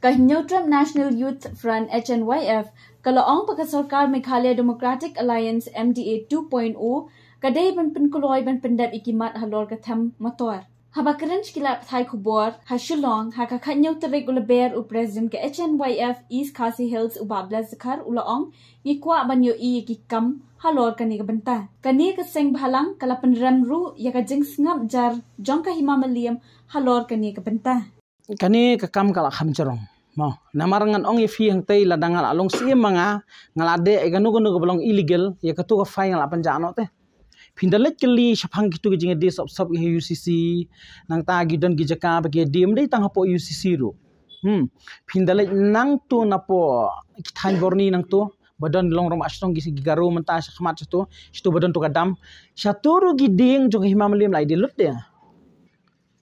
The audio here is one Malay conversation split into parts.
Neutral National Youth Front HNYF kalaong Sorkar Meghalaya Democratic Alliance MDA 2.0 kadai ban Pynkloi ban pendap ikimat Halor katham Metor. Habakaran kilap thai kubor hasulong hakakanyau terik ulaber u president ke HNYF East Khasi Hills u bablas zakar ulaong ikwa banyo I kikam Halor kani ka benta. Kani ka seng bahalang kalapan ramru ya ka jeng sngap jar jong ka himamaliam Halor kani ka benta. Kani ka kam kala kham jarong. Mo namarangan ong ifi hang tei ladangal along si manga ngalade e ganu ganu belong illegal ya ka tu ka fai ngala panjano te. Pindalet kali syapang gitu ke jinga dia sop UCC nang ta gidon gijaka bagi diem dei tang hapo UCC ru. Pindalet nang tu napo kithan borni nang tu badan long rom asrong gisi gigaru menta khmat tu situ badan tu kadam syaturu giding jong himamlim lai dilut dia.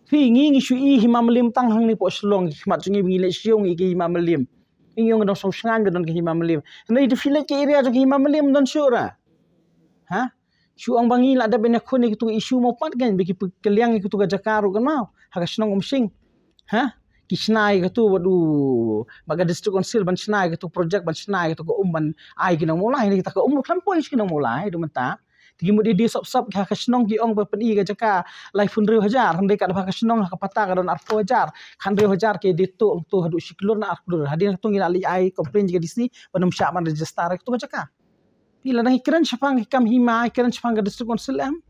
Ngi shui himamlim tang hang ni po slong khmat jungi ngile siong iki himamlim. Ingong dong song sangan gadon ke himamlim. Nei de filet ke area jong himamlim don syura. Ha? Syuang bangi la ada benak khone kitu isu mo pat kan bagi keliang kitu ga jakaru kan mau haga snong umsing ha kisnai kitu wadu baga district council ban snai kitu project ban snai kitu ko ban ai kinang mulai ni kita ko klampoi kinang mulai do menta tigi mo di sop ha snong ki ong pen ga jaka lai fun 2000 hande ka ha snong ha pata ka don 4000 kan 2000 ke ditu tu hadu siklur na ardur hadin tu ngila li ai complain jiga disi banum syak man register kitu ga jaka Pila nang ikiran syapang hikam hima ikiran syapang ke district council am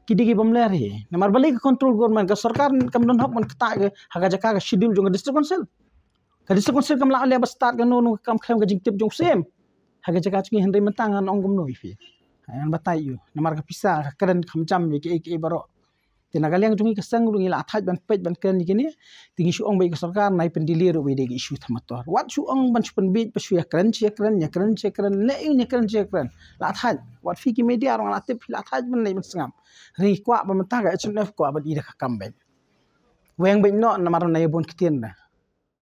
kidigi bamler he namar balik ke control government ke Sorkar kam don hok man kata ke haga jaka ke schedule jong district council kam la ale ba start ke no kam khem ke jingtip jong sem haga jaka chingi hendai mentangan ong gum no ifi an batai yu namar ke pisa keren kham jam ke baro tenaga liang jungi kesang lungi la athaj ban pej ban ken gini tingi su ong bai ke Sorkar nai pendilir wi de isu thamator wat su ong ban pen bit pesu ya keren le ing keren la athaj wat fi ki media rong la tip la athaj ban nei ban sangam ri kwa ban mata ga HNF kwa ban ida ka kam ben weng ben no namar nai bon kitien na